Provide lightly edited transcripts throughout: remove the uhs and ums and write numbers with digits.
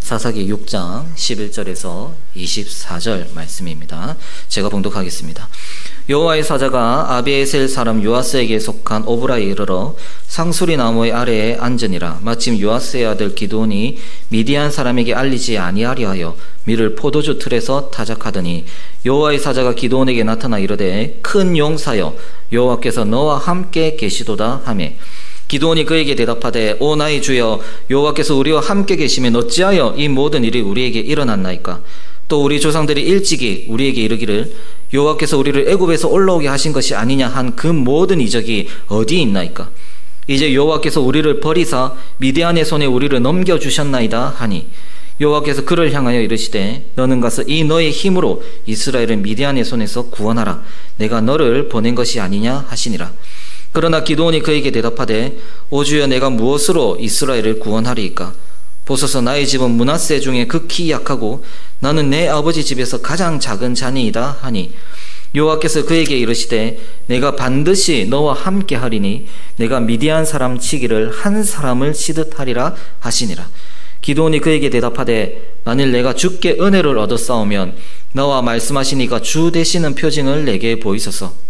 사사기 6장 11절에서 24절 말씀입니다. 제가 봉독하겠습니다. 여호와의 사자가 아비에셀 사람 요아스에게 속한 오브라에 이르러 상수리 나무의 아래에 앉으니라. 마침 요아스의 아들 기드온이 미디안 사람에게 알리지 아니하려 하여 밀을 포도주 틀에서 타작하더니 여호와의 사자가 기드온에게 나타나 이르되 큰 용사여 여호와께서 너와 함께 계시도다 하매 기드온이 그에게 대답하되 오 나의 주여 여호와께서 우리와 함께 계시면 어찌하여 이 모든 일이 우리에게 일어났나이까. 또 우리 조상들이 일찍이 우리에게 이르기를 여호와께서 우리를 애굽에서 올라오게 하신 것이 아니냐 한 그 모든 이적이 어디 있나이까. 이제 여호와께서 우리를 버리사 미디안의 손에 우리를 넘겨주셨나이다 하니 여호와께서 그를 향하여 이르시되 너는 가서 이 너의 힘으로 이스라엘을 미디안의 손에서 구원하라. 내가 너를 보낸 것이 아니냐 하시니라. 그러나 기드온이 그에게 대답하되 오 주여 내가 무엇으로 이스라엘을 구원하리이까. 보소서 나의 집은 므낫세 중에 극히 약하고 나는 내 아버지 집에서 가장 작은 자니이다 하니 여호와께서 그에게 이르시되 내가 반드시 너와 함께 하리니 내가 미디안 사람 치기를 한 사람을 치듯 하리라 하시니라. 기드온이 그에게 대답하되 만일 내가 주께 은혜를 얻었사오면 나와 말씀하시니까 주 되시는 표징을 내게 보이소서.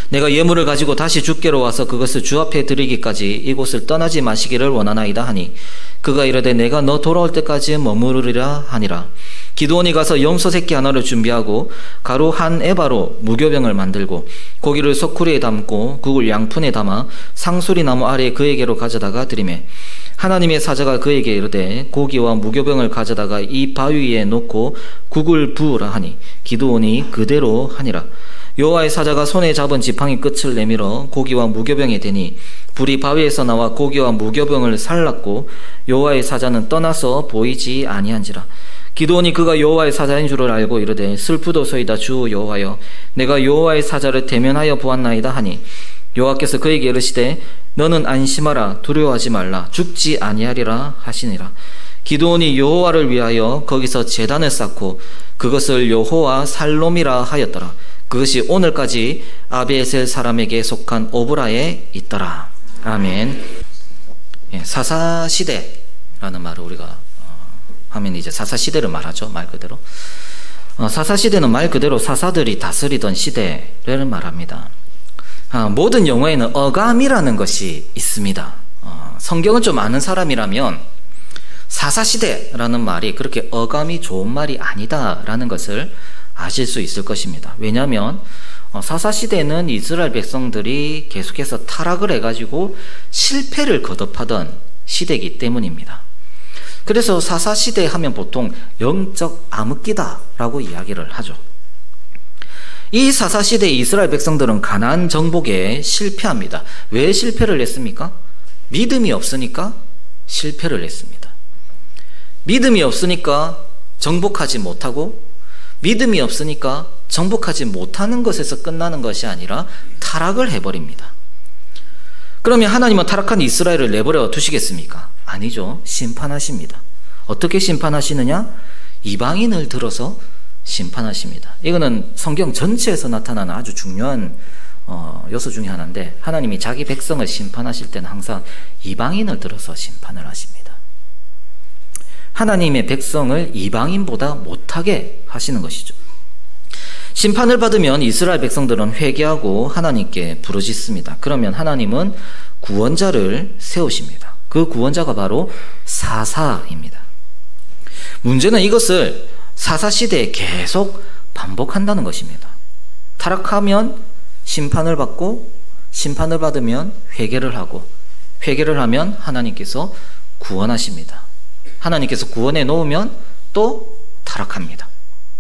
내가 예물을 가지고 다시 주께로 와서 그것을 주 앞에 드리기까지 이곳을 떠나지 마시기를 원하나이다 하니 그가 이르되 내가 너 돌아올 때까지 머무르리라 하니라. 기드온이 가서 염소 새끼 하나를 준비하고 가루 한 에바로 무교병을 만들고 고기를 소쿠리에 담고 국을 양푼에 담아 상수리 나무 아래 그에게로 가져다가 드리매 하나님의 사자가 그에게 이르되 고기와 무교병을 가져다가 이 바위 위에 놓고 국을 부으라 하니 기드온이 그대로 하니라. 여호와의 사자가 손에 잡은 지팡이 끝을 내밀어 고기와 무교병에 대니 불이 바위에서 나와 고기와 무교병을 살랐고 여호와의 사자는 떠나서 보이지 아니한지라. 기드온이 그가 여호와의 사자인 줄을 알고 이르되 슬프도소이다 주 여호와여 내가 여호와의 사자를 대면하여 보았나이다 하니 여호와께서 그에게 이르시되 너는 안심하라 두려워하지 말라 죽지 아니하리라 하시니라. 기드온이 여호와를 위하여 거기서 제단을 쌓고 그것을 여호와 살롬이라 하였더라. 그것이 오늘까지 아비에셀 사람에게 속한 오브라에 있더라. 아멘. 사사시대라는 말을 우리가 하면 이제 사사시대를 말하죠. 말 그대로. 사사시대는 말 그대로 사사들이 다스리던 시대를 말합니다. 모든 영어에는 어감이라는 것이 있습니다. 성경을 좀 아는 사람이라면 사사시대라는 말이 그렇게 어감이 좋은 말이 아니다라는 것을 아실 수 있을 것입니다. 왜냐하면 사사시대는 이스라엘 백성들이 계속해서 타락을 해가지고 실패를 거듭하던 시대이기 때문입니다. 그래서 사사시대 하면 보통 영적 암흑기다라고 이야기를 하죠. 이 사사시대의 이스라엘 백성들은 가나안 정복에 실패합니다. 왜 실패를 했습니까? 믿음이 없으니까 실패를 했습니다. 믿음이 없으니까 정복하지 못하고 믿음이 없으니까 정복하지 못하는 것에서 끝나는 것이 아니라 타락을 해버립니다. 그러면 하나님은 타락한 이스라엘을 내버려 두시겠습니까? 아니죠. 심판하십니다. 어떻게 심판하시느냐? 이방인을 들어서 심판하십니다. 이거는 성경 전체에서 나타나는 아주 중요한 요소 중에 하나인데 하나님이 자기 백성을 심판하실 때는 항상 이방인을 들어서 심판을 하십니다. 하나님의 백성을 이방인보다 못하게 하시는 것이죠. 심판을 받으면 이스라엘 백성들은 회개하고 하나님께 부르짖습니다. 그러면 하나님은 구원자를 세우십니다. 그 구원자가 바로 사사입니다. 문제는 이것을 사사시대에 계속 반복한다는 것입니다. 타락하면 심판을 받고 심판을 받으면 회개를 하고 회개를 하면 하나님께서 구원하십니다. 하나님께서 구원해 놓으면 또 타락합니다.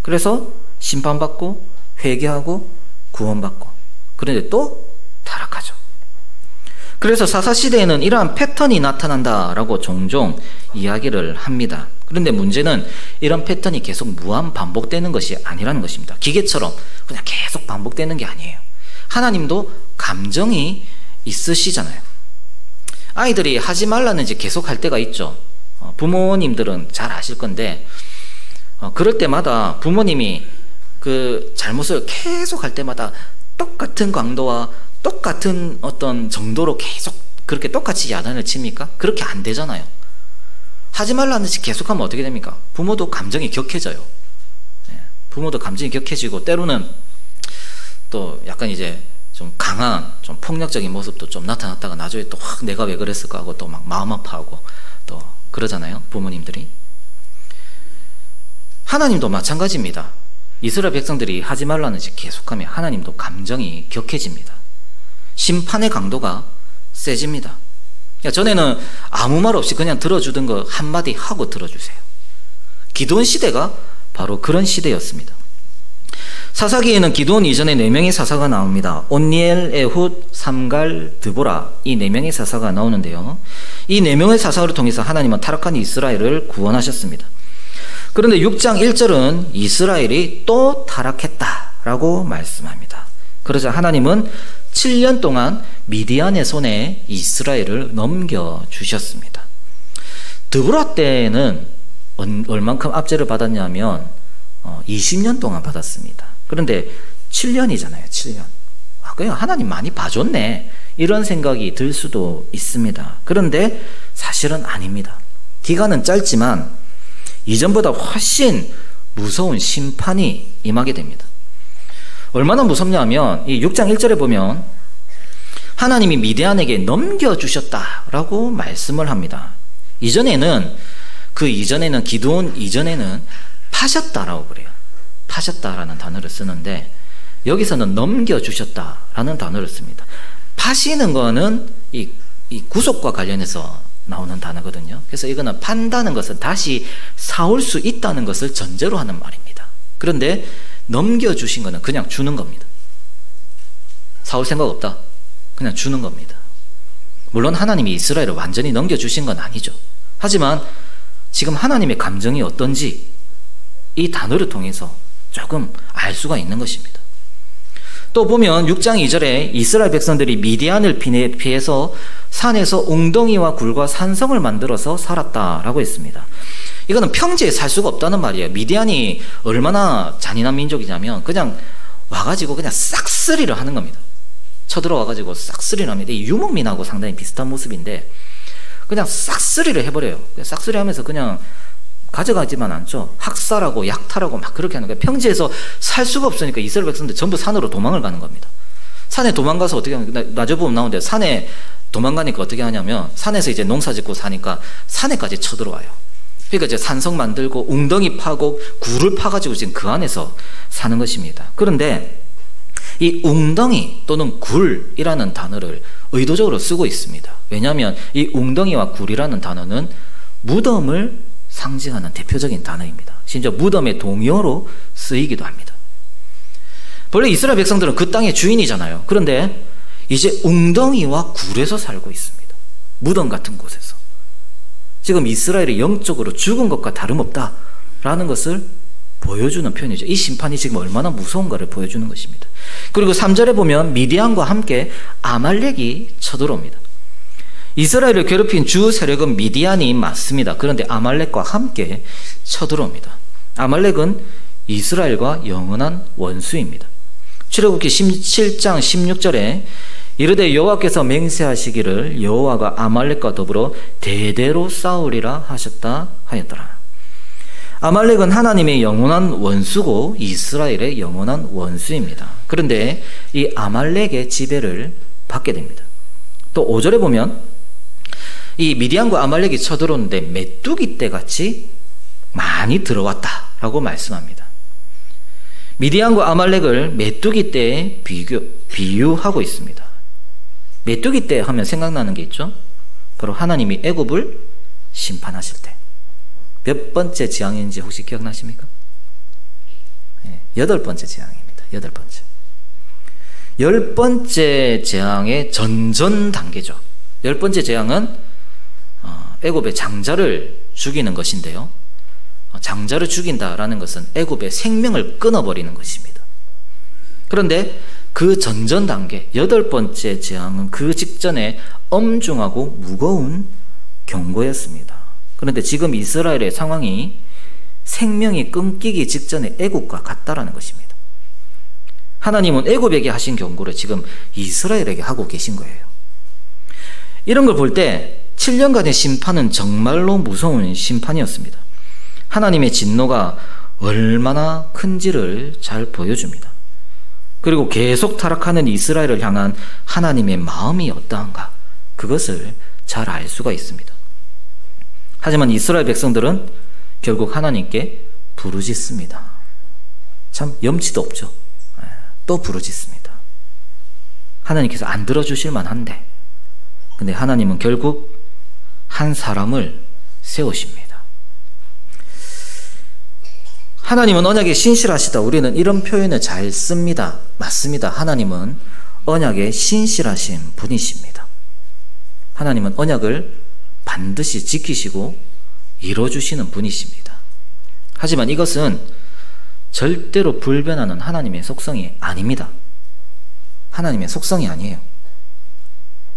그래서 심판받고 회개하고 구원받고 그런데 또 타락하죠. 그래서 사사시대에는 이러한 패턴이 나타난다라고 종종 이야기를 합니다. 그런데 문제는 이런 패턴이 계속 무한 반복되는 것이 아니라는 것입니다. 기계처럼 그냥 계속 반복되는 게 아니에요. 하나님도 감정이 있으시잖아요. 아이들이 하지 말라는 이제 계속 할 때가 있죠. 부모님들은 잘 아실 건데 그럴 때마다 부모님이 그 잘못을 계속 할 때마다 똑같은 강도와 똑같은 어떤 정도로 계속 그렇게 똑같이 야단을 칩니까? 그렇게 안 되잖아요. 하지 말라는 짓 계속하면 어떻게 됩니까? 부모도 감정이 격해져요. 부모도 감정이 격해지고 때로는 또 약간 이제 좀 강한, 좀 폭력적인 모습도 좀 나타났다가 나중에 또 확 내가 왜 그랬을까 하고 또 막 마음 아파하고 또 그러잖아요, 부모님들이. 하나님도 마찬가지입니다. 이스라엘 백성들이 하지 말라는 짓 계속하면 하나님도 감정이 격해집니다. 심판의 강도가 세집니다. 전에는 아무 말 없이 그냥 들어주던 거 한마디 하고 들어주세요. 기드온 시대가 바로 그런 시대였습니다. 사사기에는 기드온 이전에 4명의 사사가 나옵니다. 온니엘, 에훗, 삼갈, 드보라, 이 4명의 사사가 나오는데요. 이 4명의 사사를 통해서 하나님은 타락한 이스라엘을 구원하셨습니다. 그런데 6장 1절은 이스라엘이 또 타락했다라고 말씀합니다. 그러자 하나님은 7년 동안 미디안의 손에 이스라엘을 넘겨주셨습니다. 드보라 때는 얼만큼 압제를 받았냐면 20년 동안 받았습니다. 그런데 7년이잖아요. 7년. 그냥 하나님 많이 봐줬네, 이런 생각이 들 수도 있습니다. 그런데 사실은 아닙니다. 기간은 짧지만 이전보다 훨씬 무서운 심판이 임하게 됩니다. 얼마나 무섭냐면 이 6장 1절에 보면 하나님이 미디안에게 넘겨주셨다라고 말씀을 합니다. 이전에는 기드온 이전에는 파셨다라고 그래요. 파셨다라는 단어를 쓰는데 여기서는 넘겨주셨다라는 단어를 씁니다. 파시는 거는 이 구속과 관련해서 나오는 단어거든요. 그래서 이거는 판다는 것은 다시 사올 수 있다는 것을 전제로 하는 말입니다. 그런데 넘겨주신 거는 그냥 주는 겁니다. 사올 생각 없다, 그냥 주는 겁니다. 물론 하나님이 이스라엘을 완전히 넘겨주신 건 아니죠. 하지만 지금 하나님의 감정이 어떤지 이 단어를 통해서 조금 알 수가 있는 것입니다. 또 보면 6장 2절에 이스라엘 백성들이 미디안을 피해서 산에서 웅덩이와 굴과 산성을 만들어서 살았다라고 했습니다. 이거는 평지에 살 수가 없다는 말이에요. 미디안이 얼마나 잔인한 민족이냐면 그냥 와가지고 그냥 싹쓸이를 하는 겁니다. 쳐들어와가지고 싹쓸이를 합니다. 이 유목민하고 상당히 비슷한 모습인데 그냥 싹쓸이를 해버려요. 싹쓸이 하면서 그냥 가져가지만 않죠. 학살하고 약탈하고 막 그렇게 하는 거예요. 평지에서 살 수가 없으니까 이스라엘 백성들 전부 산으로 도망을 가는 겁니다. 산에 도망가서 어떻게 하냐면, 나중에 보면 나오는데 산에 도망가니까 어떻게 하냐면 산에서 이제 농사 짓고 사니까 산에까지 쳐들어와요. 그러니까 이제 산성 만들고 웅덩이 파고 굴을 파가지고 지금 그 안에서 사는 것입니다. 그런데 이 웅덩이 또는 굴이라는 단어를 의도적으로 쓰고 있습니다. 왜냐하면 이 웅덩이와 굴이라는 단어는 무덤을 상징하는 대표적인 단어입니다. 심지어 무덤의 동요로 쓰이기도 합니다. 원래 이스라엘 백성들은 그 땅의 주인이잖아요. 그런데 이제 웅덩이와 굴에서 살고 있습니다. 무덤 같은 곳에서. 지금 이스라엘이 영적으로 죽은 것과 다름없다라는 것을 보여주는 표현이죠. 이 심판이 지금 얼마나 무서운가를 보여주는 것입니다. 그리고 3절에 보면 미디안과 함께 아말렉이 쳐들어옵니다. 이스라엘을 괴롭힌 주 세력은 미디안이 맞습니다. 그런데 아말렉과 함께 쳐들어옵니다. 아말렉은 이스라엘과 영원한 원수입니다. 출애굽기 17장 16절에 이르되 여호와께서 맹세하시기를 여호와가 아말렉과 더불어 대대로 싸우리라 하셨다 하였더라. 아말렉은 하나님의 영원한 원수고 이스라엘의 영원한 원수입니다. 그런데 이 아말렉의 지배를 받게 됩니다. 또 5절에 보면 이 미디안과 아말렉이 쳐들어오는데 메뚜기 떼같이 많이 들어왔다라고 말씀합니다. 미디안과 아말렉을 메뚜기 떼에 비유하고 있습니다. 메뚜기 떼 하면 생각나는 게 있죠. 바로 하나님이 애굽을 심판하실 때 몇 번째 재앙인지 혹시 기억나십니까? 8번째 재앙입니다. 8번째. 10번째 재앙의 전전 단계죠. 10번째 재앙은 애굽의 장자를 죽이는 것인데요. 장자를 죽인다라는 것은 애굽의 생명을 끊어버리는 것입니다. 그런데 그 전전 단계 8번째 재앙은 그 직전에 엄중하고 무거운 경고였습니다. 그런데 지금 이스라엘의 상황이 생명이 끊기기 직전에 애굽과 같다라는 것입니다. 하나님은 애굽에게 하신 경고를 지금 이스라엘에게 하고 계신 거예요. 이런 걸 볼 때 7년간의 심판은 정말로 무서운 심판이었습니다. 하나님의 진노가 얼마나 큰지를 잘 보여줍니다. 그리고 계속 타락하는 이스라엘을 향한 하나님의 마음이 어떠한가, 그것을 잘 알 수가 있습니다. 하지만 이스라엘 백성들은 결국 하나님께 부르짖습니다. 참 염치도 없죠. 또 부르짖습니다. 하나님께서 안 들어주실 만한데, 근데 하나님은 결국 한 사람을 세우십니다. 하나님은 언약에 신실하시다. 우리는 이런 표현을 잘 씁니다. 맞습니다. 하나님은 언약에 신실하신 분이십니다. 하나님은 언약을 반드시 지키시고 이뤄주시는 분이십니다. 하지만 이것은 절대로 불변하는 하나님의 속성이 아닙니다. 하나님의 속성이 아니에요.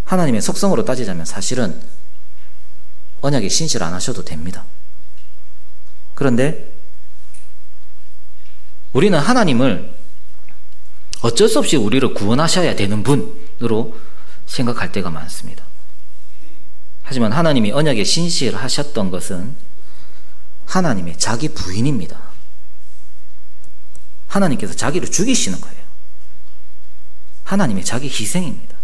하나님의 속성으로 따지자면 사실은 언약에 신실 안 하셔도 됩니다. 그런데 우리는 하나님을 어쩔 수 없이 우리를 구원하셔야 되는 분으로 생각할 때가 많습니다. 하지만 하나님이 언약에 신실하셨던 것은 하나님의 자기 부인입니다. 하나님께서 자기를 죽이시는 거예요. 하나님의 자기 희생입니다.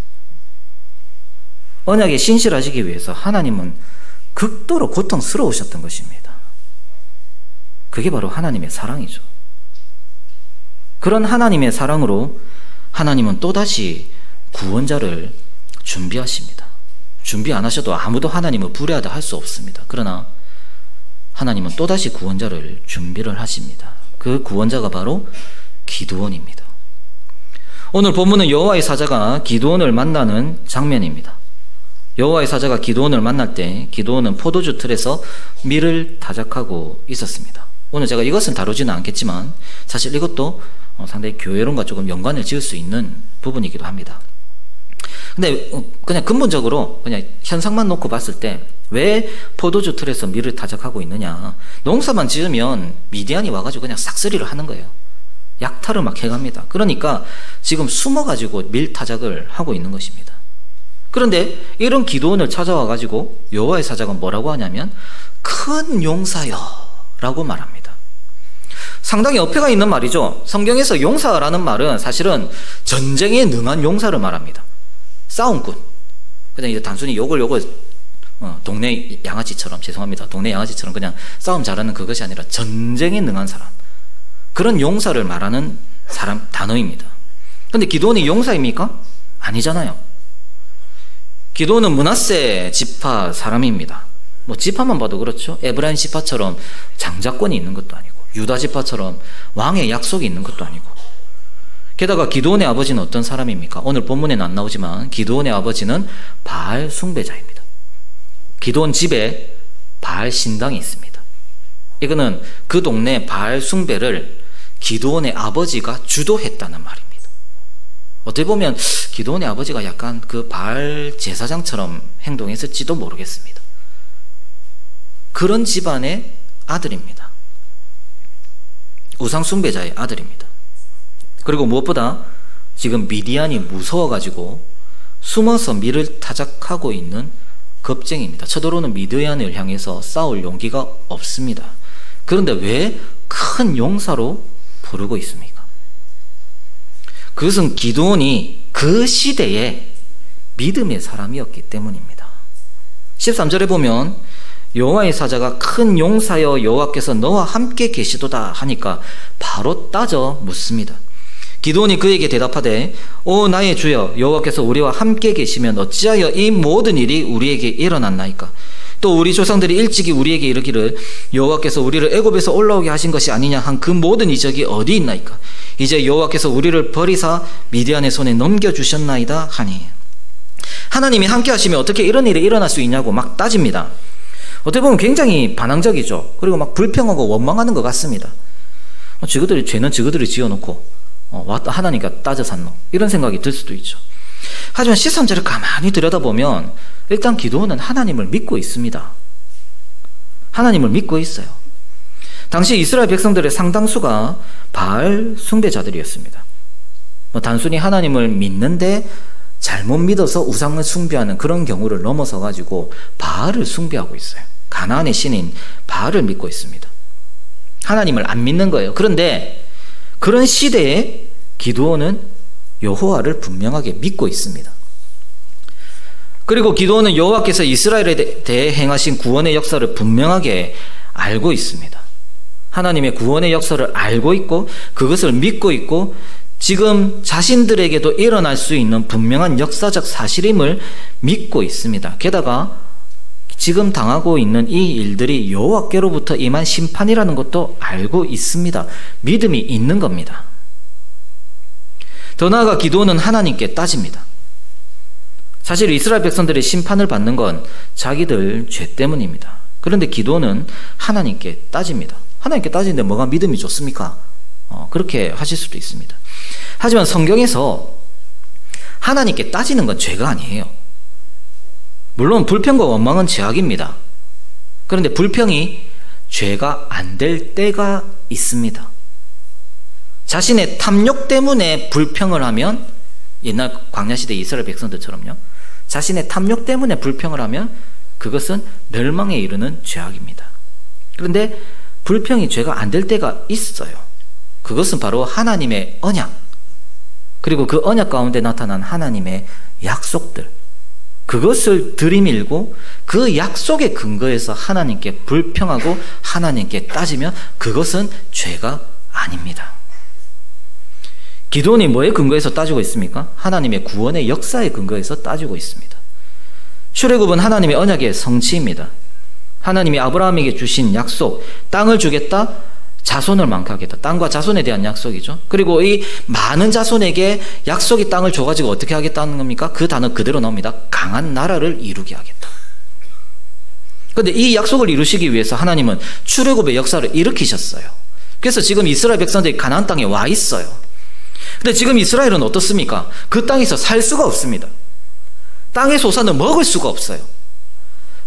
언약에 신실하시기 위해서 하나님은 극도로 고통스러우셨던 것입니다. 그게 바로 하나님의 사랑이죠. 그런 하나님의 사랑으로 하나님은 또다시 구원자를 준비하십니다. 준비 안 하셔도 아무도 하나님을 불의하다 할 수 없습니다. 그러나 하나님은 또다시 구원자를 준비를 하십니다. 그 구원자가 바로 기드온입니다. 오늘 본문은 여호와의 사자가 기드온을 만나는 장면입니다. 여호와의 사자가 기드온을 만날 때 기드온은 포도주 틀에서 밀을 타작하고 있었습니다. 오늘 제가 이것은 다루지는 않겠지만 사실 이것도 상당히 교회론과 조금 연관을 지을 수 있는 부분이기도 합니다. 근데 그냥 근본적으로 그냥 현상만 놓고 봤을 때 왜 포도주 틀에서 밀을 타작하고 있느냐, 농사만 지으면 미디안이 와가지고 그냥 싹쓸이를 하는 거예요. 약탈을 막 해갑니다. 그러니까 지금 숨어가지고 밀 타작을 하고 있는 것입니다. 그런데 이런 기드온을 찾아와가지고 여호와의 사자가 뭐라고 하냐면 큰 용사여 라고 말합니다. 상당히 어폐가 있는 말이죠. 성경에서 용사라는 말은 사실은 전쟁에 능한 용사를 말합니다. 싸움꾼. 그냥 이제 단순히 요걸 동네 양아치처럼, 죄송합니다, 동네 양아치처럼 그냥 싸움 잘하는 그것이 아니라 전쟁에 능한 사람, 그런 용사를 말하는 사람 단어입니다. 근데 기드온이 용사입니까? 아니잖아요. 기드온은 므낫세 지파 사람입니다. 뭐 지파만 봐도 그렇죠. 에브라임 지파처럼 장자권이 있는 것도 아니고 유다 지파처럼 왕의 약속이 있는 것도 아니고, 게다가 기드온의 아버지는 어떤 사람입니까? 오늘 본문에는 안 나오지만 기드온의 아버지는 바알 숭배자입니다. 기드온 집에 바알 신당이 있습니다. 이거는 그 동네 바알 숭배를 기드온의 아버지가 주도했다는 말입니다. 어떻게 보면 기드온의 아버지가 약간 그 바알 제사장처럼 행동했을지도 모르겠습니다. 그런 집안의 아들입니다. 우상 숭배자의 아들입니다. 그리고 무엇보다 지금 미디안이 무서워가지고 숨어서 밀을 타작하고 있는 겁쟁입니다. 쳐들어오는 미디안을 향해서 싸울 용기가 없습니다. 그런데 왜 큰 용사로 부르고 있습니까? 그것은 기드온이 그 시대에 믿음의 사람이었기 때문입니다. 13절에 보면 여호와의 사자가 큰 용사여 여호와께서 너와 함께 계시도다 하니까 바로 따져 묻습니다. 기드온이 그에게 대답하되 오 나의 주여 여호와께서 우리와 함께 계시면 어찌하여 이 모든 일이 우리에게 일어났나이까? 또 우리 조상들이 일찍이 우리에게 이르기를 여호와께서 우리를 애굽에서 올라오게 하신 것이 아니냐 한 그 모든 이적이 어디 있나이까? 이제 여호와께서 우리를 버리사 미디안의 손에 넘겨주셨나이다 하니, 하나님이 함께 하시면 어떻게 이런 일이 일어날 수 있냐고 막 따집니다. 어떻게 보면 굉장히 반항적이죠. 그리고 막 불평하고 원망하는 것 같습니다. 저것들이 죄는 저것들이 지어놓고 왔다 하나님과 따져 샀노, 이런 생각이 들 수도 있죠. 하지만 13절을 가만히 들여다보면 일단 기드온은 하나님을 믿고 있습니다. 하나님을 믿고 있어요. 당시 이스라엘 백성들의 상당수가 바알 숭배자들이었습니다. 단순히 하나님을 믿는데 잘못 믿어서 우상을 숭배하는 그런 경우를 넘어서 가지고 바알을 숭배하고 있어요. 가나안의 신인 바알을 믿고 있습니다. 하나님을 안 믿는 거예요. 그런데 그런 시대에 기드온은 여호와를 분명하게 믿고 있습니다. 그리고 기드온은 여호와께서 이스라엘에 대해 행하신 구원의 역사를 분명하게 알고 있습니다. 하나님의 구원의 역사를 알고 있고 그것을 믿고 있고 지금 자신들에게도 일어날 수 있는 분명한 역사적 사실임을 믿고 있습니다. 게다가 지금 당하고 있는 이 일들이 여호와께로부터 임한 심판이라는 것도 알고 있습니다. 믿음이 있는 겁니다. 더 나아가 기드온은 하나님께 따집니다. 사실 이스라엘 백성들이 심판을 받는 건 자기들 죄 때문입니다. 그런데 기드온은 하나님께 따집니다. 하나님께 따지는데 뭐가 믿음이 좋습니까? 그렇게 하실 수도 있습니다. 하지만 성경에서 하나님께 따지는 건 죄가 아니에요. 물론 불평과 원망은 죄악입니다. 그런데 불평이 죄가 안 될 때가 있습니다. 자신의 탐욕 때문에 불평을 하면, 옛날 광야시대 이스라엘 백성들처럼요, 자신의 탐욕 때문에 불평을 하면 그것은 멸망에 이르는 죄악입니다. 그런데 불평이 죄가 안 될 때가 있어요. 그것은 바로 하나님의 언약, 그리고 그 언약 가운데 나타난 하나님의 약속들, 그것을 들이밀고 그 약속에 근거해서 하나님께 불평하고 하나님께 따지면 그것은 죄가 아닙니다. 기드온이 뭐에 근거해서 따지고 있습니까? 하나님의 구원의 역사에 근거해서 따지고 있습니다. 출애굽은 하나님의 언약의 성취입니다. 하나님이 아브라함에게 주신 약속, 땅을 주겠다, 자손을 많게 하겠다. 땅과 자손에 대한 약속이죠. 그리고 이 많은 자손에게 약속의 땅을 줘가지고 어떻게 하겠다는 겁니까? 그 단어 그대로 나옵니다. 강한 나라를 이루게 하겠다. 그런데 이 약속을 이루시기 위해서 하나님은 출애굽의 역사를 일으키셨어요. 그래서 지금 이스라엘 백성들이 가나안 땅에 와 있어요. 근데 지금 이스라엘은 어떻습니까? 그 땅에서 살 수가 없습니다. 땅의 소산을 먹을 수가 없어요.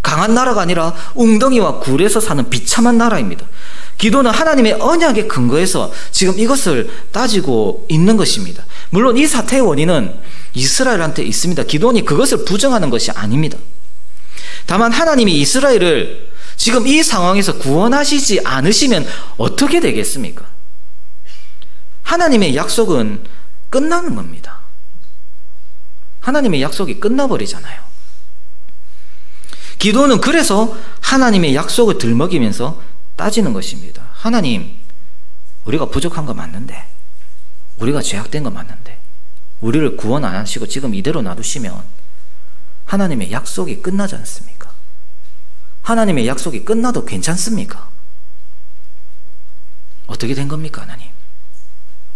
강한 나라가 아니라 웅덩이와 굴에서 사는 비참한 나라입니다. 기도는 하나님의 언약에 근거해서 지금 이것을 따지고 있는 것입니다. 물론 이 사태의 원인은 이스라엘한테 있습니다. 기도원이 그것을 부정하는 것이 아닙니다. 다만 하나님이 이스라엘을 지금 이 상황에서 구원하시지 않으시면 어떻게 되겠습니까? 하나님의 약속은 끝나는 겁니다. 하나님의 약속이 끝나버리잖아요. 기도는 그래서 하나님의 약속을 들먹이면서 따지는 것입니다. 하나님, 우리가 부족한 거 맞는데, 우리가 죄악된 거 맞는데, 우리를 구원 안 하시고 지금 이대로 놔두시면 하나님의 약속이 끝나지 않습니까? 하나님의 약속이 끝나도 괜찮습니까? 어떻게 된 겁니까, 하나님?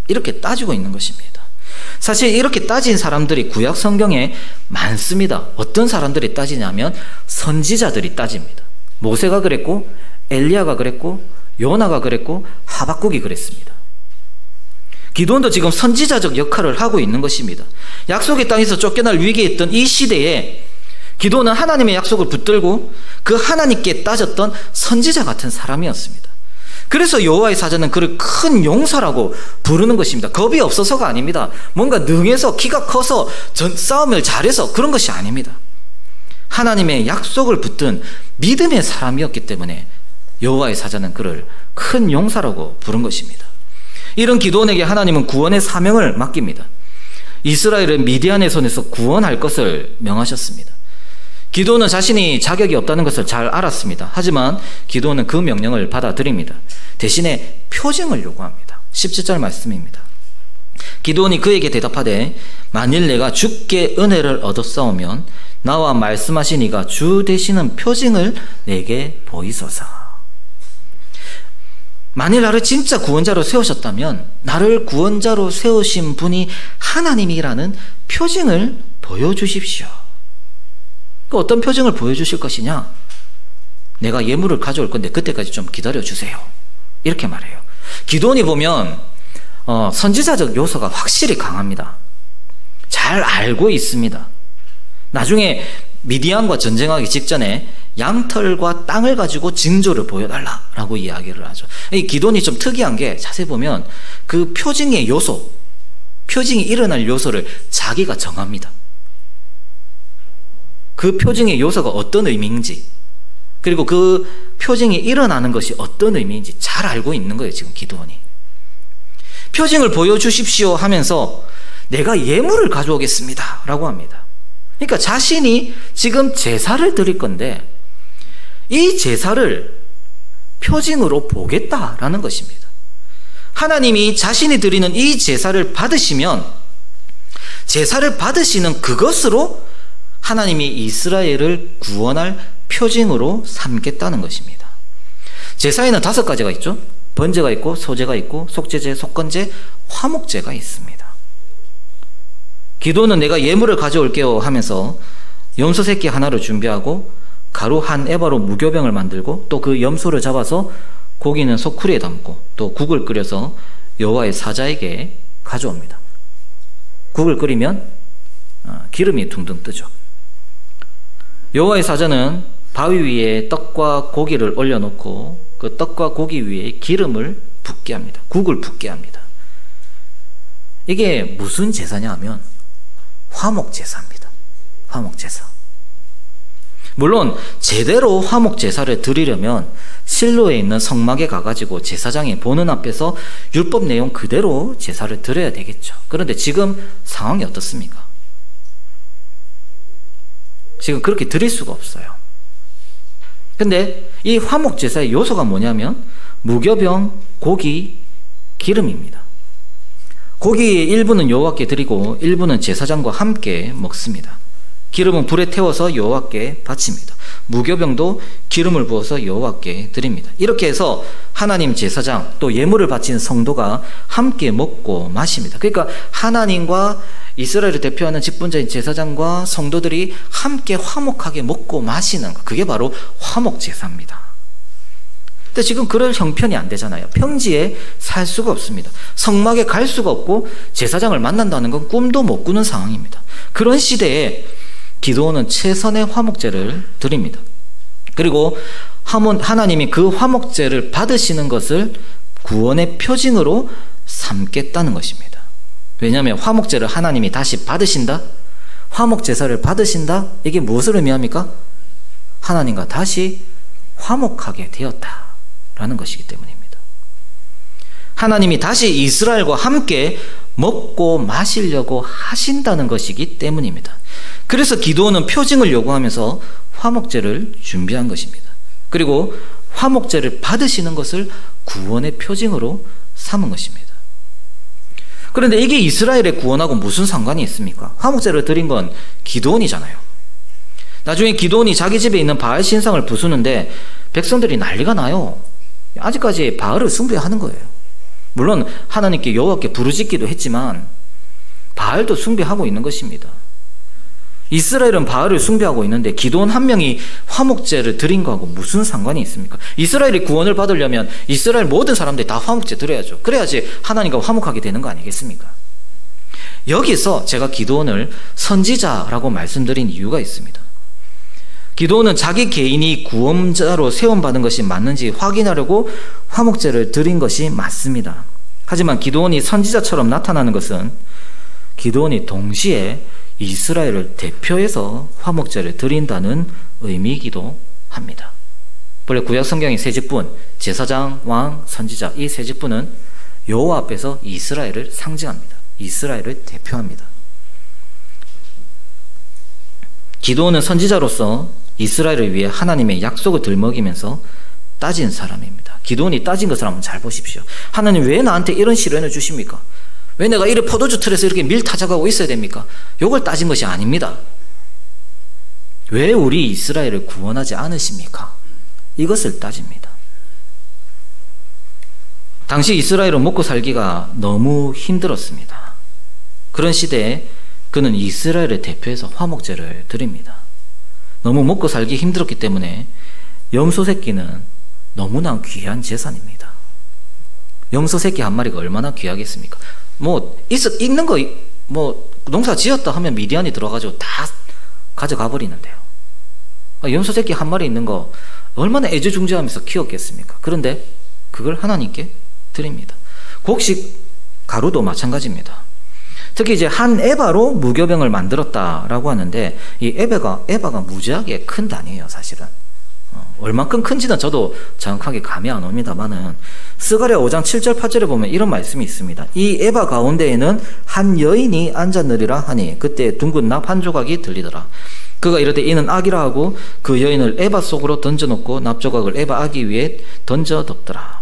이렇게 따지고 있는 것입니다. 사실 이렇게 따진 사람들이 구약 성경에 많습니다. 어떤 사람들이 따지냐면 선지자들이 따집니다. 모세가 그랬고, 엘리야가 그랬고, 요나가 그랬고, 하박국이 그랬습니다. 기도원도 지금 선지자적 역할을 하고 있는 것입니다. 약속의 땅에서 쫓겨날 위기에 있던 이 시대에 기도원은 하나님의 약속을 붙들고 그 하나님께 따졌던 선지자 같은 사람이었습니다. 그래서 여호와의 사자는 그를 큰 용사라고 부르는 것입니다. 겁이 없어서가 아닙니다. 뭔가 능해서, 키가 커서 싸움을 잘해서 그런 것이 아닙니다. 하나님의 약속을 붙든 믿음의 사람이었기 때문에 여호와의 사자는 그를 큰 용사라고 부른 것입니다. 이런 기도원에게 하나님은 구원의 사명을 맡깁니다. 이스라엘을 미디안의 손에서 구원할 것을 명하셨습니다. 기도원은 자신이 자격이 없다는 것을 잘 알았습니다. 하지만 기도원은 그 명령을 받아들입니다. 대신에 표징을 요구합니다. 17절 말씀입니다. 기도원이 그에게 대답하되 만일 내가 주께 은혜를 얻었사오면 나와 말씀하신 이가 주 되시는 표징을 내게 보이소서. 만일 나를 진짜 구원자로 세우셨다면 나를 구원자로 세우신 분이 하나님이라는 표징을 보여주십시오. 어떤 표징을 보여주실 것이냐? 내가 예물을 가져올 건데 그때까지 좀 기다려주세요. 이렇게 말해요. 기도원이 보면 선지자적 요소가 확실히 강합니다. 잘 알고 있습니다. 나중에 미디안과 전쟁하기 직전에 양털과 땅을 가지고 징조를 보여달라라고 이야기를 하죠. 이 기도원이 좀 특이한 게 자세히 보면 그 표징의 요소, 표징이 일어날 요소를 자기가 정합니다. 그 표징의 요소가 어떤 의미인지, 그리고 그 표징이 일어나는 것이 어떤 의미인지 잘 알고 있는 거예요, 지금 기드온이. 표징을 보여주십시오 하면서 내가 예물을 가져오겠습니다 라고 합니다. 그러니까 자신이 지금 제사를 드릴 건데 이 제사를 표징으로 보겠다라는 것입니다. 하나님이 자신이 드리는 이 제사를 받으시면 제사를 받으시는 그것으로 하나님이 이스라엘을 구원할 표징으로 삼겠다는 것입니다. 제사에는 5가지가 있죠. 번제가 있고 소제가 있고 속죄제, 속건제, 화목제가 있습니다. 기도는 내가 예물을 가져올게요 하면서 염소 새끼 하나를 준비하고 가루 한 에바로 무교병을 만들고 또 그 염소를 잡아서 고기는 소쿠리에 담고 또 국을 끓여서 여호와의 사자에게 가져옵니다. 국을 끓이면 기름이 둥둥 뜨죠. 여호와의 사자는 바위 위에 떡과 고기를 올려놓고 그 떡과 고기 위에 기름을 붓게 합니다. 국을 붓게 합니다. 이게 무슨 제사냐 하면 화목제사입니다. 화목제사. 물론 제대로 화목제사를 드리려면 실로에 있는 성막에 가가지고 제사장이 보는 앞에서 율법 내용 그대로 제사를 드려야 되겠죠. 그런데 지금 상황이 어떻습니까? 지금 그렇게 드릴 수가 없어요. 근데 이 화목제사의 요소가 뭐냐면 무교병, 고기, 기름입니다. 고기의 일부는 여호와께 드리고 일부는 제사장과 함께 먹습니다. 기름은 불에 태워서 여호와께 바칩니다. 무교병도 기름을 부어서 여호와께 드립니다. 이렇게 해서 하나님 제사장 또 예물을 바치는 성도가 함께 먹고 마십니다. 그러니까 하나님과 이스라엘을 대표하는 직분자인 제사장과 성도들이 함께 화목하게 먹고 마시는 것, 그게 바로 화목제사입니다. 근데 지금 그럴 형편이 안 되잖아요. 평지에 살 수가 없습니다. 성막에 갈 수가 없고 제사장을 만난다는 건 꿈도 못 꾸는 상황입니다. 그런 시대에 기드온은 최선의 화목제를 드립니다. 그리고 하나님이 그 화목제를 받으시는 것을 구원의 표징으로 삼겠다는 것입니다. 왜냐하면 화목제를 하나님이 다시 받으신다? 화목제사를 받으신다? 이게 무엇을 의미합니까? 하나님과 다시 화목하게 되었다라는 것이기 때문입니다. 하나님이 다시 이스라엘과 함께 먹고 마시려고 하신다는 것이기 때문입니다. 그래서 기드온은 표징을 요구하면서 화목제를 준비한 것입니다. 그리고 화목제를 받으시는 것을 구원의 표징으로 삼은 것입니다. 그런데 이게 이스라엘의 구원하고 무슨 상관이 있습니까? 화목제를 드린 건 기드온이잖아요. 나중에 기드온이 자기 집에 있는 바알 신상을 부수는데 백성들이 난리가 나요. 아직까지 바알을 숭배하는 거예요. 물론 하나님께 여호와께 부르짖기도 했지만 바알도 숭배하고 있는 것입니다. 이스라엘은 바알을 숭배하고 있는데 기드온 한 명이 화목제를 드린 거하고 무슨 상관이 있습니까? 이스라엘이 구원을 받으려면 이스라엘 모든 사람들이 다 화목제 드려야죠. 그래야지 하나님과 화목하게 되는 거 아니겠습니까? 여기서 제가 기드온을 선지자라고 말씀드린 이유가 있습니다. 기드온은 자기 개인이 구원자로 세움받은 것이 맞는지 확인하려고 화목제를 드린 것이 맞습니다. 하지만 기드온이 선지자처럼 나타나는 것은 기드온이 동시에 이스라엘을 대표해서 화목제를 드린다는 의미이기도 합니다. 원래 구약 성경의 세 직분, 제사장, 왕, 선지자, 이 세 직분은 여호와 앞에서 이스라엘을 상징합니다. 이스라엘을 대표합니다. 기드온은 선지자로서 이스라엘을 위해 하나님의 약속을 들먹이면서 따진 사람입니다. 기드온이 따진 것을 한번 잘 보십시오. 하나님 왜 나한테 이런 시련을 주십니까? 왜 내가 이래 포도주 틀에서 이렇게 밀 타작하고 있어야 됩니까? 이걸 따진 것이 아닙니다. 왜 우리 이스라엘을 구원하지 않으십니까? 이것을 따집니다. 당시 이스라엘은 먹고 살기가 너무 힘들었습니다. 그런 시대에 그는 이스라엘을 대표해서 화목제를 드립니다. 너무 먹고 살기 힘들었기 때문에 염소 새끼는 너무나 귀한 재산입니다. 염소 새끼 한 마리가 얼마나 귀하겠습니까? 있는 거, 농사 지었다 하면 미디안이 들어가지고 다 가져가 버리는데요. 염소 새끼 한 마리 있는 거 얼마나 애지중지하면서 키웠겠습니까? 그런데 그걸 하나님께 드립니다. 곡식 가루도 마찬가지입니다. 특히 이제 한 에바로 무교병을 만들었다라고 하는데, 이 에바가 무지하게 큰 단위예요, 사실은. 얼만큼 큰지는 저도 정확하게 감이 안 옵니다만은, 스가랴 5장 7절 8절에 보면 이런 말씀이 있습니다. 이 에바 가운데에는 한 여인이 앉았느리라 하니 그때 둥근 납 한 조각이 들리더라. 그가 이르되 이는 악이라 하고 그 여인을 에바 속으로 던져놓고 납조각을 에바 아기 위에 던져뒀더라.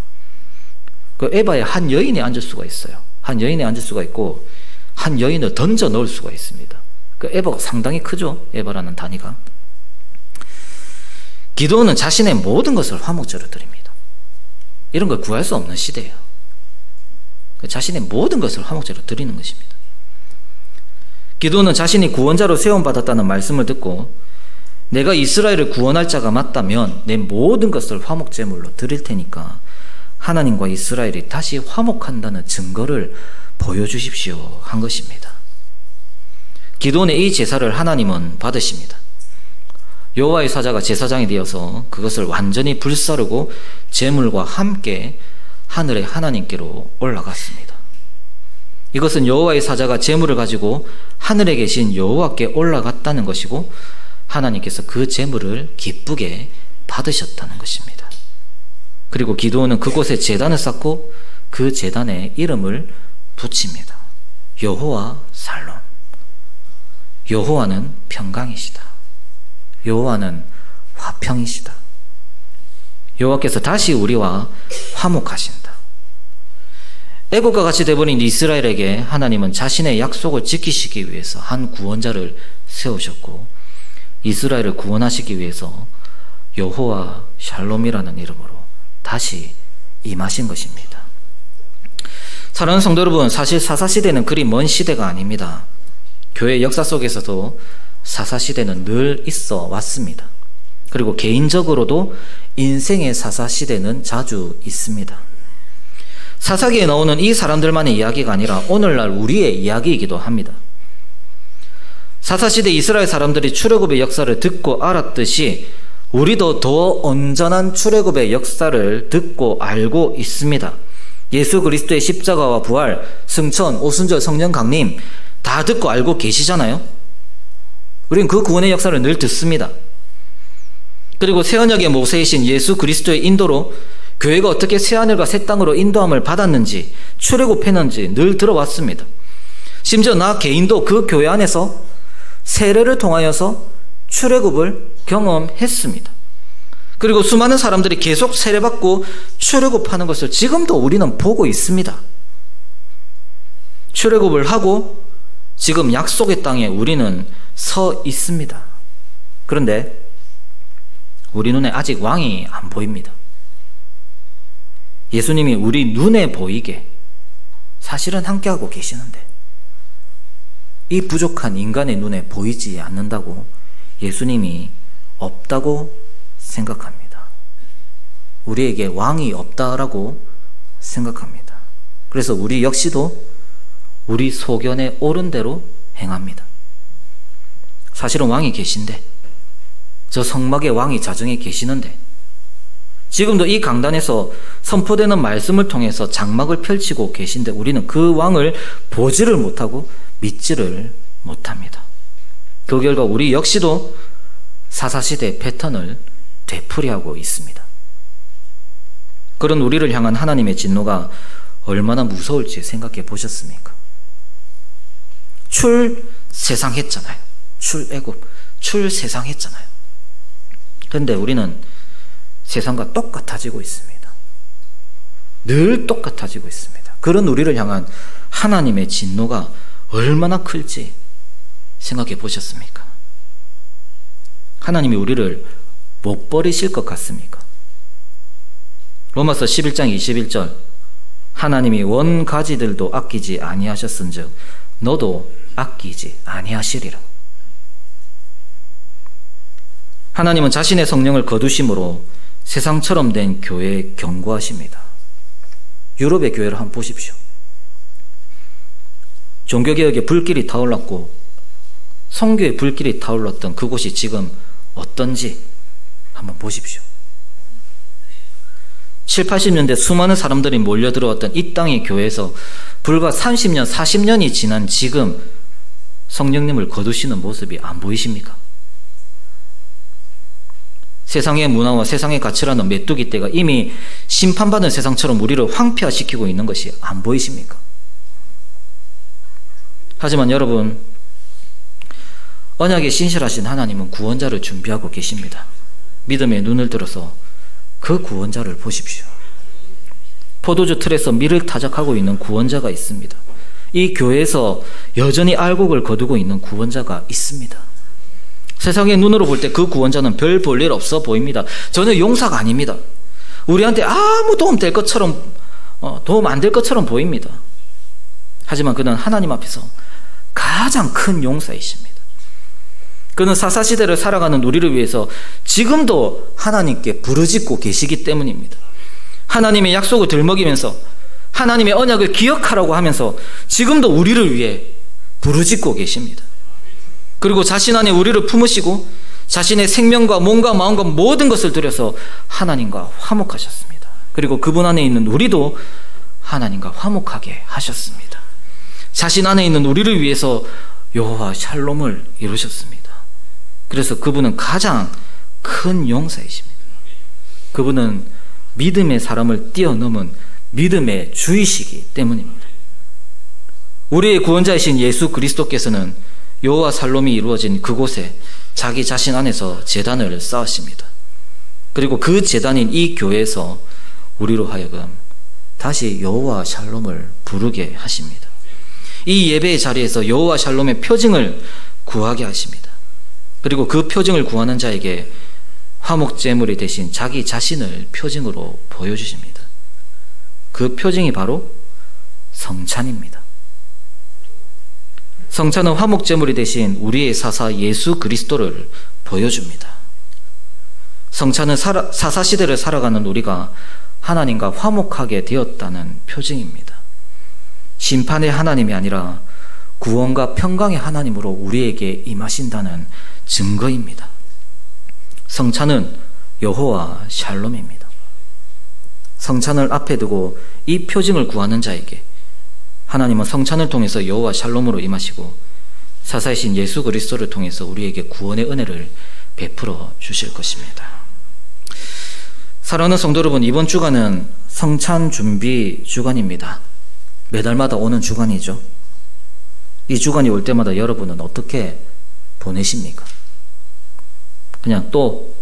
그 에바에 한 여인이 앉을 수가 있어요. 한 여인이 앉을 수가 있고 한 여인을 던져 넣을 수가 있습니다. 그 에바가 상당히 크죠. 에바라는 단위가. 기드온은 자신의 모든 것을 화목제로 드립니다. 이런 걸 구할 수 없는 시대예요. 자신의 모든 것을 화목제로 드리는 것입니다. 기드온은 자신이 구원자로 세움받았다는 말씀을 듣고 내가 이스라엘을 구원할 자가 맞다면 내 모든 것을 화목제물로 드릴 테니까 하나님과 이스라엘이 다시 화목한다는 증거를 보여주십시오 한 것입니다. 기드온의 이 제사를 하나님은 받으십니다. 여호와의 사자가 제사장이 되어서 그것을 완전히 불사르고 제물과 함께 하늘의 하나님께로 올라갔습니다. 이것은 여호와의 사자가 제물을 가지고 하늘에 계신 여호와께 올라갔다는 것이고 하나님께서 그 제물을 기쁘게 받으셨다는 것입니다. 그리고 기드온은 그곳에 제단을 쌓고 그 제단에 이름을 붙입니다. 여호와 살롬. 여호와는 평강이시다. 여호와는 화평이시다. 여호와께서 다시 우리와 화목하신다. 애국과 같이 되어버린 이스라엘에게 하나님은 자신의 약속을 지키시기 위해서 한 구원자를 세우셨고 이스라엘을 구원하시기 위해서 여호와 샬롬이라는 이름으로 다시 임하신 것입니다. 사랑하는 성도 여러분, 사실 사사시대는 그리 먼 시대가 아닙니다. 교회 역사 속에서도 사사시대는 늘 있어 왔습니다. 그리고 개인적으로도 인생의 사사시대는 자주 있습니다. 사사기에 나오는 이 사람들만의 이야기가 아니라 오늘날 우리의 이야기이기도 합니다. 사사시대 이스라엘 사람들이 출애굽의 역사를 듣고 알았듯이 우리도 더 온전한 출애굽의 역사를 듣고 알고 있습니다. 예수 그리스도의 십자가와 부활, 승천, 오순절, 성령 강림 다 듣고 알고 계시잖아요. 우리는 그 구원의 역사를 늘 듣습니다. 그리고 새언약의 모세이신 예수 그리스도의 인도로 교회가 어떻게 새하늘과 새 땅으로 인도함을 받았는지 출애굽했는지 늘 들어왔습니다. 심지어 나 개인도 그 교회 안에서 세례를 통하여서 출애굽을 경험했습니다. 그리고 수많은 사람들이 계속 세례받고 출애굽하는 것을 지금도 우리는 보고 있습니다. 출애굽을 하고 지금 약속의 땅에 우리는 서 있습니다. 그런데 우리 눈에 아직 왕이 안 보입니다. 예수님이 우리 눈에 보이게 사실은 함께하고 계시는데 이 부족한 인간의 눈에 보이지 않는다고 예수님이 없다고 생각합니다. 우리에게 왕이 없다라고 생각합니다. 그래서 우리 역시도 우리 소견에 옳은 대로 행합니다. 사실은 왕이 계신데 저 성막에 왕이 자정해 계시는데 지금도 이 강단에서 선포되는 말씀을 통해서 장막을 펼치고 계신데 우리는 그 왕을 보지를 못하고 믿지를 못합니다. 그 결과 우리 역시도 사사시대 패턴을 되풀이하고 있습니다. 그런 우리를 향한 하나님의 진노가 얼마나 무서울지 생각해 보셨습니까? 출세상했잖아요. 출애굽, 출세상했잖아요. 그런데 우리는 세상과 똑같아지고 있습니다. 늘 똑같아지고 있습니다. 그런 우리를 향한 하나님의 진노가 얼마나 클지 생각해 보셨습니까? 하나님이 우리를 못 버리실 것 같습니까? 로마서 11장 21절 하나님이 원가지들도 아끼지 아니하셨은즉 너도 아끼지 아니하시리라. 하나님은 자신의 성령을 거두심으로 세상처럼 된 교회에 경고하십니다. 유럽의 교회를 한번 보십시오. 종교개혁의 불길이 타올랐고 성교의 불길이 타올랐던 그곳이 지금 어떤지 한번 보십시오. 7, 80년대 수많은 사람들이 몰려들어왔던 이 땅의 교회에서 불과 30년, 40년이 지난 지금 성령님을 거두시는 모습이 안 보이십니까? 세상의 문화와 세상의 가치라는 메뚜기 떼가 이미 심판받은 세상처럼 우리를 황폐화시키고 있는 것이 안 보이십니까? 하지만 여러분, 언약에 신실하신 하나님은 구원자를 준비하고 계십니다. 믿음의 눈을 들어서 그 구원자를 보십시오. 포도주 틀에서 밀을 타작하고 있는 구원자가 있습니다. 이 교회에서 여전히 알곡을 거두고 있는 구원자가 있습니다. 세상의 눈으로 볼 때 그 구원자는 별 볼 일 없어 보입니다. 전혀 용사가 아닙니다. 우리한테 아무 도움 될 것처럼, 도움 안 될 것처럼 보입니다. 하지만 그는 하나님 앞에서 가장 큰 용사이십니다. 그는 사사시대를 살아가는 우리를 위해서 지금도 하나님께 부르짖고 계시기 때문입니다. 하나님의 약속을 들먹이면서 하나님의 언약을 기억하라고 하면서 지금도 우리를 위해 부르짖고 계십니다. 그리고 자신 안에 우리를 품으시고 자신의 생명과 몸과 마음과 모든 것을 들여서 하나님과 화목하셨습니다. 그리고 그분 안에 있는 우리도 하나님과 화목하게 하셨습니다. 자신 안에 있는 우리를 위해서 여호와 샬롬을 이루셨습니다. 그래서 그분은 가장 큰 용사이십니다. 그분은 믿음의 사람을 뛰어넘은 믿음의 주이시기 때문입니다. 우리의 구원자이신 예수 그리스도께서는 여호와 샬롬이 이루어진 그곳에 자기 자신 안에서 제단을 쌓으십니다. 그리고 그 제단인 이 교회에서 우리로 하여금 다시 여호와 샬롬을 부르게 하십니다. 이 예배의 자리에서 여호와 샬롬의 표징을 구하게 하십니다. 그리고 그 표징을 구하는 자에게 화목제물이 대신 자기 자신을 표징으로 보여주십니다. 그 표징이 바로 성찬입니다. 성찬은 화목제물이 대신 우리의 사사 예수 그리스도를 보여줍니다. 성찬은 사사시대를 살아가는 우리가 하나님과 화목하게 되었다는 표징입니다. 심판의 하나님이 아니라 구원과 평강의 하나님으로 우리에게 임하신다는 증거입니다. 성찬은 여호와 샬롬입니다. 성찬을 앞에 두고 이 표징을 구하는 자에게 하나님은 성찬을 통해서 여호와 샬롬으로 임하시고 사사이신 예수 그리스도를 통해서 우리에게 구원의 은혜를 베풀어 주실 것입니다. 사랑하는 성도 여러분, 이번 주간은 성찬 준비 주간입니다. 매달마다 오는 주간이죠. 이 주간이 올 때마다 여러분은 어떻게 보내십니까? 그냥 또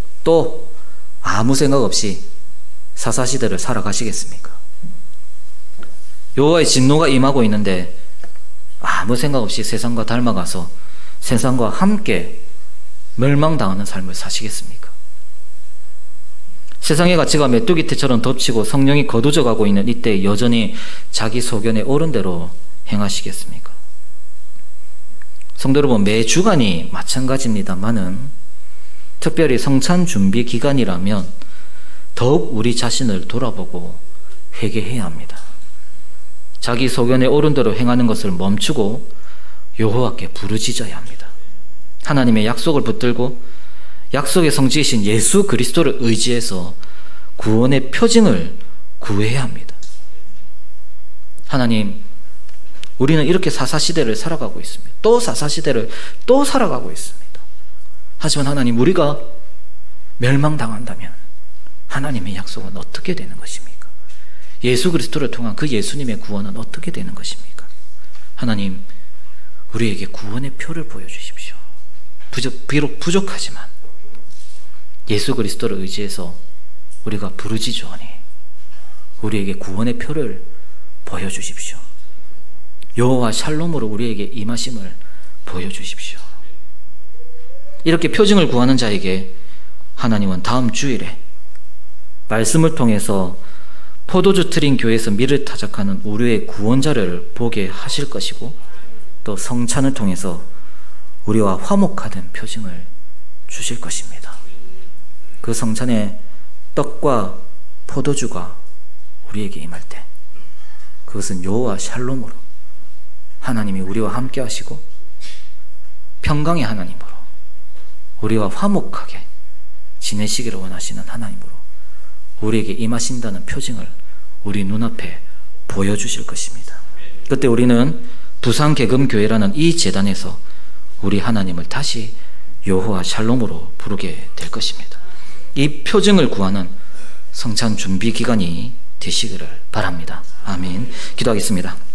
아무 생각 없이 사사시대를 살아가시겠습니까? 여호와의 진노가 임하고 있는데 아무 생각 없이 세상과 닮아가서 세상과 함께 멸망당하는 삶을 사시겠습니까? 세상의 가치가 메뚜기떼처럼 덮치고 성령이 거두져 가고 있는 이때 여전히 자기 소견에 옳은 대로 행하시겠습니까? 성도 여러분, 매 주간이 마찬가지입니다만은 특별히 성찬 준비 기간이라면 더욱 우리 자신을 돌아보고 회개해야 합니다. 자기 소견에 옳은 대로 행하는 것을 멈추고 여호와께 부르짖어야 합니다. 하나님의 약속을 붙들고 약속의 성지이신 예수 그리스도를 의지해서 구원의 표징을 구해야 합니다. 하나님, 우리는 이렇게 사사시대를 살아가고 있습니다. 또 사사시대를 또 살아가고 있습니다. 하지만 하나님, 우리가 멸망당한다면 하나님의 약속은 어떻게 되는 것입니까? 예수 그리스도를 통한 그 예수님의 구원은 어떻게 되는 것입니까? 하나님, 우리에게 구원의 표를 보여주십시오. 비록 부족하지만 예수 그리스도를 의지해서 우리가 부르짖으오니 우리에게 구원의 표를 보여주십시오. 여호와 샬롬으로 우리에게 임하심을 보여주십시오. 이렇게 표징을 구하는 자에게 하나님은 다음 주일에 말씀을 통해서 포도주 틀인 교회에서 밀을 타작하는 우리의 구원자를 보게 하실 것이고, 또 성찬을 통해서 우리와 화목하던 표징을 주실 것입니다. 그 성찬에 떡과 포도주가 우리에게 임할 때 그것은 여호와 샬롬으로 하나님이 우리와 함께 하시고 평강의 하나님으로 우리와 화목하게 지내시기를 원하시는 하나님으로 우리에게 임하신다는 표징을 우리 눈앞에 보여주실 것입니다. 그때 우리는 부산계금교회라는 이 재단에서 우리 하나님을 다시 여호와 샬롬으로 부르게 될 것입니다. 이 표징을 구하는 성찬 준비 기간이 되시기를 바랍니다. 아멘. 기도하겠습니다.